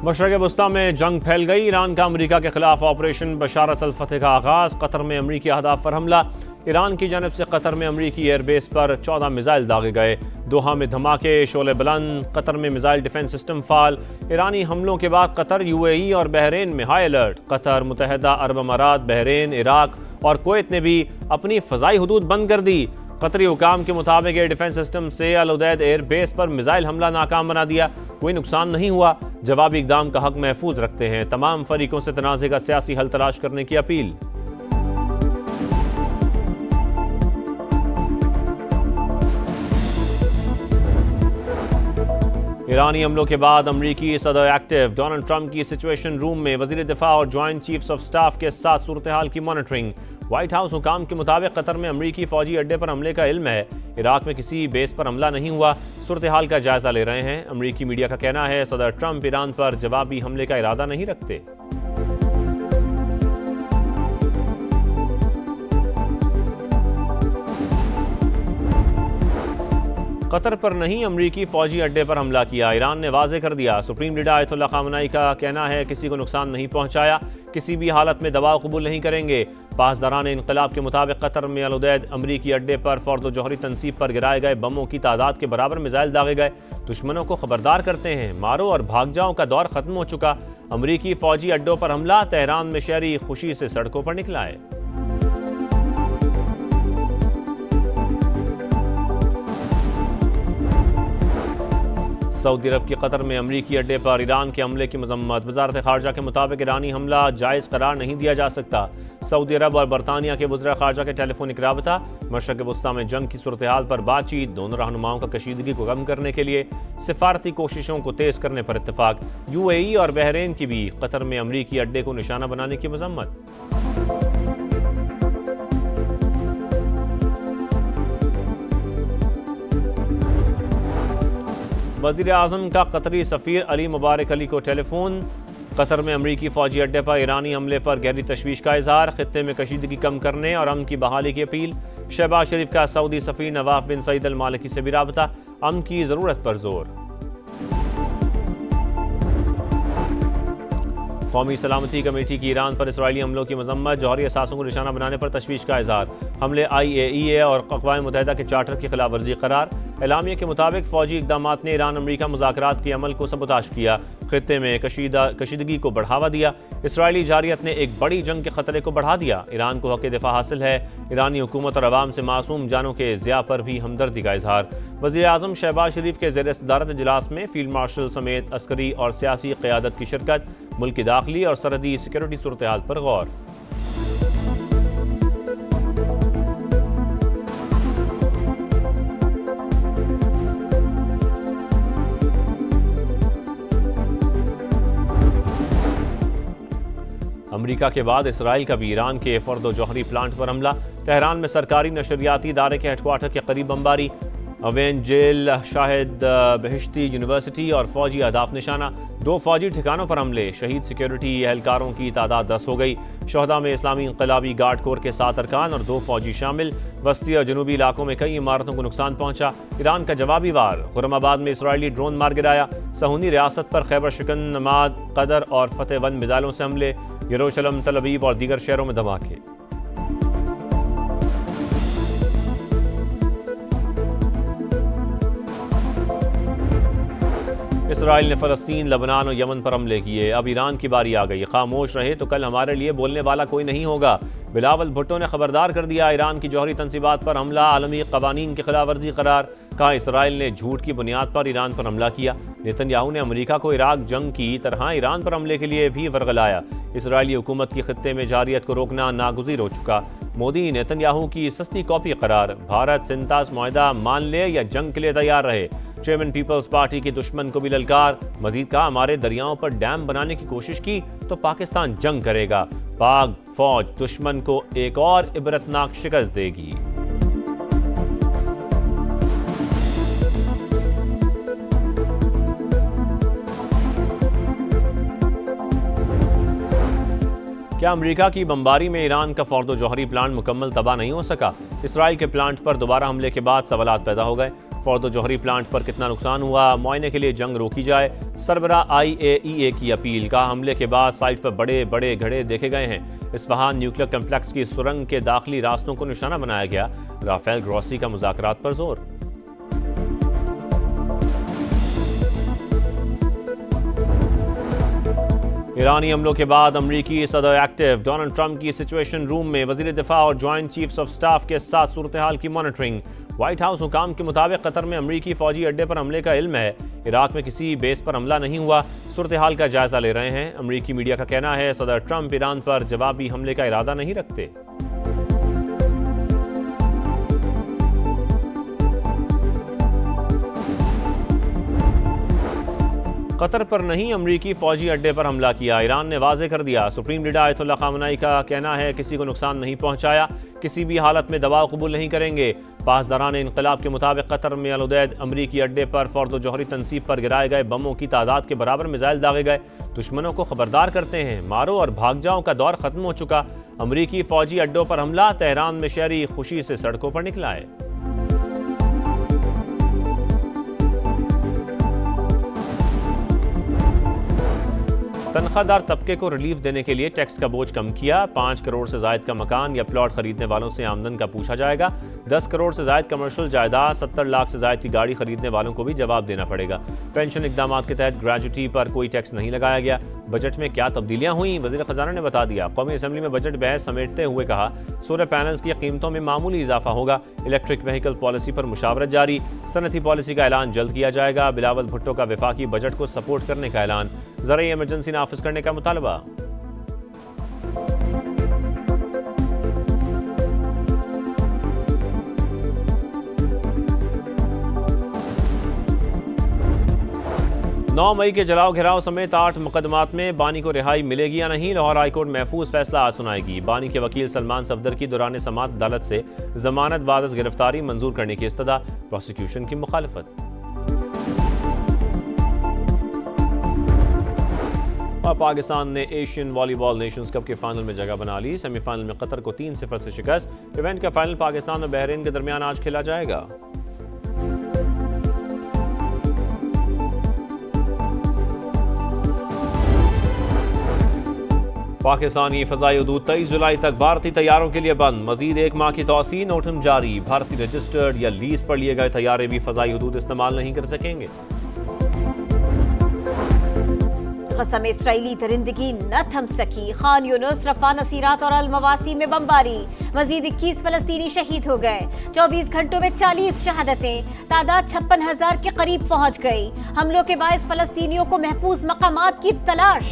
मशरक़ वस्ता में जंग फैल गई। ईरान का अमरीका के खिलाफ ऑपरेशन बशारत अल फतेह का आगाज़। कतर में अमरीकी अहदाफ पर हमला। ईरान की जानब से कतर में अमरीकी एयरबेस पर 14 मिसाइल दागे गए। दोहा में धमाके, शोले बुलंद। कतर में मिसाइल डिफेंस सिस्टम फाल। ईरानी हमलों के बाद कतर, यूएई और बहरीन में हाई अलर्ट। कतर, मुत्तहिदा अरब अमारात, बहरीन, इराक और कुवैत ने भी अपनी फ़ज़ाई हुदूद बंद कर दी। कतरी हुकाम के मुताबिक एयर डिफेंस सिस्टम से अल उदैद एयर बेस पर मिसाइल हमला नाकाम बना दिया। कोई नुकसान नहीं हुआ। जवाबी इक़दाम का हक महफूज रखते हैं। तमाम फरीकों से तनाज़े का सियासी हल तलाश करने की अपील। ईरानी हमलों के बाद अमरीकी सदर एक्टिव। डोनाल्ड ट्रंप की सिचुएशन रूम में वज़ीर दिफा और जॉइंट चीफ्स ऑफ स्टाफ के साथ सूरत हाल की मॉनिटरिंग। व्हाइट हाउस हुकाम के मुताबिक कतर में अमरीकी फौजी अड्डे पर हमले का इल्म है। इराक में किसी बेस पर हमला नहीं हुआ। सूरत हाल का जायजा ले रहे हैं। अमरीकी मीडिया का कहना है सदर ट्रंप ईरान पर जवाबी हमले का इरादा नहीं रखते। कतर पर नहीं, अमरीकी फौजी अड्डे पर हमला किया। ईरान ने वाज़ेह कर दिया। सुप्रीम लीडर आयतुल्लाह ख़ामेनी का कहना है किसी को नुकसान नहीं पहुंचाया, किसी भी हालत में दबाव कबूल नहीं करेंगे। पासदारान इनकलाब के मुताबिक कतर में अल उदैद अमरीकी अड्डे पर फ़र्द जौहरी तनसीब पर गिराए गए बमों की तादाद के बराबर मिसाइल दागे गए। दुश्मनों को खबरदार करते हैं। मारो और भाग जाओ का दौर ख़त्म हो चुका। अमरीकी फौजी अड्डों पर हमला। तेहरान में शहरी खुशी से सड़कों पर निकला है। सऊदी अरब की कतर में अमरीकी अड्डे पर ईरान के हमले की मजम्मत। वजारत खारजा के मुताबिक ईरानी हमला जायज़ करार नहीं दिया जा सकता। सऊदी अरब और बरतानिया के वज़ीर खारजा के टेलीफोनिक राबता। मशरक़ वस्ता में जंग की सूरत हाल पर बातचीत। दोनों रहनुमाओं का कशीदगी को कम करने के लिए सिफारती कोशिशों को तेज़ करने पर इत्तफाक। यूएई और बहरीन की भी कतर में अमरीकी अड्डे को निशाना बनाने की मजम्मत। वज़ीर आज़म का कतरी सफ़ीर अली मुबारक अली को टेलीफोन। कतर में अमरीकी फ़ौजी अड्डे पर ईरानी हमले पर गहरी तशवीश का इज़हार। ख़ित्ते में कशीदगी कम करने और अमन की बहाली की अपील। शहबाज शरीफ का सऊदी सफ़ीर नवाफ बिन सईद अल मालिकी से भी राबता। अमन की ज़रूरत पर जोर। कौमी सलामती कमेटी की ईरान पर इसराइली हमलों की मजम्मत। जौहरी असासों को निशाना बनाने पर तशवीश का इज़हार। हमले IAEA और अक़वाम मुत्तहिदा के चार्टर की खिलाफ वर्जी करार। एलामिया के मुताबिक फ़ौजी इक़दामात ने ईरान अमरीका मुज़ाकरात के अमल को सबूताश किया। ख़ित्ते में कशीदगी को बढ़ावा दिया। इसराइली जारियत ने एक बड़ी जंग के ख़तरे को बढ़ा दिया। ईरान को हक़ दिफ़ा हासिल है। ईरानी हुकूमत और अवाम से मासूम जानों के ज़िया पर भी हमदर्दी का इज़हार। वज़ीर आज़म शहबाज शरीफ के ज़ेर सदारत इजलास में फ़ील्ड मार्शल समेत अस्करी और सियासी क़यादत की शिरकत। मुल्क की दाखिली और सरहदी सिक्योरिटी सूरत हाल पर गौर। अमरीका के बाद इसराइल का भी ईरान के फ़र्द जौहरी प्लांट पर हमला। तेहरान में सरकारी नशरियाती इदारे के हेडक्वार्टर के करीब बमबारी। अवेन जेल, शाहिद बहिश्ती यूनिवर्सिटी और फौजी अहदाफ निशाना। 2 फौजी ठिकानों पर हमले। शहीद सिक्योरिटी एहलकारों की तादाद 10 हो गई। शहदा में इस्लामी इनकलाबी गार्ड कोर के 7 अरकान और 2 फौजी शामिल। वस्ती और जनूबी इलाकों में कई इमारतों को नुकसान पहुंचा। ईरान का जवाबी वार। खुरमाबाद में इसराइली ड्रोन मार गिराया। सहूनी रियासत पर खैबर शिकन, नमाद, कदर और फतेह 1 मिसाइलों से हमले। यरूशलेम, तल अवीव और दीगर शहरों में धमाके। इसराइल ने फ़लस्तीन, लबनान और यमन पर हमले किए। अब ईरान की बारी आ गई। खामोश रहे तो कल हमारे लिए बोलने वाला कोई नहीं होगा। बिलावल भुट्टो ने खबरदार कर दिया। ईरान की जौहरी तनसीबात पर हमला आलमी कवानीन की खिलाफ वर्जी करार। कहा इसराइल ने झूठ की बुनियाद पर ईरान पर हमला किया। नेतन्याहू ने अमरीका को इराक जंग की तरह ईरान पर हमले के लिए भी वर्गलाया। इसराइली हुकूमत की खित्ते में जारियत को रोकना नागुज़ीर हो चुका। मोदी नेतन्याहू की सस्ती कॉपी करार। भारत सिंतास मुआहदा मान ले या जंग के लिए तैयार रहे। चेयरमैन पीपल्स पार्टी की दुश्मन को भी ललकार। मजीद कहा हमारे दरियाओं पर डैम बनाने की कोशिश की तो पाकिस्तान जंग करेगा। पाक फौज दुश्मन को एक और इबरतनाक शिकस्त देगी। क्या अमेरिका की बमबारी में ईरान का फ़र्द जौहरी प्लांट मुकम्मल तबाह नहीं हो सका? इसराइल के प्लांट पर दोबारा हमले के बाद सवालात पैदा हो गए। फोर्दो जौहरी प्लांट पर कितना नुकसान हुआ, मुआयने के लिए जंग रोकी जाए। सरबरा IAEA की अपील। का हमले के बाद साइट पर बड़े बड़े घड़े देखे गए हैं। इस्फहान न्यूक्लियर कम्प्लेक्स की सुरंग के दाखिली रास्तों को निशाना बनाया गया। राफेल ग्रॉसी का मुज़ाकरात पर जोर। ईरानी हमलों के बाद अमरीकी सदर एक्टिव। डोनाल्ड ट्रंप की सिचुएशन रूम में वजीर दिफा और ज्वाइंट चीफ्स ऑफ स्टाफ के साथ सूरत हाल की मॉनिटरिंग। व्हाइट हाउस हुकाम के मुताबिक कतर में अमरीकी फौजी अड्डे पर हमले का इल्म है। इराक में किसी बेस पर हमला नहीं हुआ। सूरत हाल का जायजा ले रहे हैं। अमरीकी मीडिया का कहना है सदर ट्रंप ईरान पर जवाबी हमले का इरादा नहीं रखते। कतर पर नहीं, अमरीकी फौजी अड्डे पर हमला किया। ईरान ने वाज़ेह कर दिया। सुप्रीम लीडर आयतुल्लाह ख़ामेनी का कहना है किसी को नुकसान नहीं पहुंचाया, किसी भी हालत में दबाव कबूल नहीं करेंगे। पासदारान इनकलाब के मुताबिक कतर में अल उदैद अमरीकी अड्डे पर फोर्दो जौहरी तनसीब पर गिराए गए बमों की तादाद के बराबर मिसाइल दागे गए। दुश्मनों को खबरदार करते हैं, मारो और भाग जाओ का दौर खत्म हो चुका। अमरीकी फौजी अड्डों पर हमला। तेहरान में शहरी खुशी से सड़कों पर निकला है। तनख्वाहदार तबके को रिलीफ देने के लिए टैक्स का बोझ कम किया। 5 करोड़ से जायद का मकान या प्लॉट खरीदने वालों से आमदन का पूछा जाएगा। 10 करोड़ से जायद कमर्शियल जायदाद, 70 लाख से जायद की गाड़ी खरीदने वालों को भी जवाब देना पड़ेगा। पेंशन इकदाम के तहत ग्रेजुटी पर कोई टैक्स नहीं लगाया गया। बजट में क्या तब्दीलियां हुई, वजीर खजाना ने बता दिया। कौमी असम्बली में बजट बहस समेटते हुए कहा सोलर पैनल्स की कीमतों में मामूली इजाफा होगा। इलेक्ट्रिक व्हीकल पॉलिसी पर मुशावरत जारी। सनती पॉलिसी का ऐलान जल्द किया जाएगा। बिलावल भुट्टो का वफाकी बजट को सपोर्ट करने का ऐलान। ज़राई इमरजेंसी नाफिज करने का मुतालबा। नौ मई के जलाओ घेराव समेत 8 मुकदमात में बानी को रिहाई मिलेगी या नहीं, लाहौर हाईकोर्ट महफूज फैसला आज सुनाएगी। बानी के वकील सलमान सफदर की दौरान समाअत अदालत से जमानत बाद गिरफ्तारी मंजूर करने की इस्तदा। प्रोसिक्यूशन की मुखालफत। और पाकिस्तान ने एशियन वॉलीबॉल नेशंस कप के फाइनल में जगह बना ली। सेमीफाइनल में कतर को 3-0 से शिकस्त। इवेंट का फाइनल पाकिस्तान और बहरीन के दरमियान आज खेला जाएगा। पाकिस्तानी फ़ज़ाई हदूद 23 जुलाई तक भारतीय तैयारों के लिए बंद। मजीद 1 माह की तौसीह नोटिस जारी। भारतीय रजिस्टर्ड या लीज पर लिए गए तैयारे भी फ़ज़ाई हदूद इस्तेमाल नहीं कर सकेंगे। कसम इस्राईली दरिंदगी न थम सकी। खान यूनुस, रफ़ा, नसीरात और अल मवासी में बमबारी। मजीद 21 फलस्तीनी शहीद हो गए। 24 घंटों में 40 शहादतें। तादाद 56,000 के करीब पहुंच गई। हमलों के बायस फलस्तीनियों को महफूज मकामात की तलाश।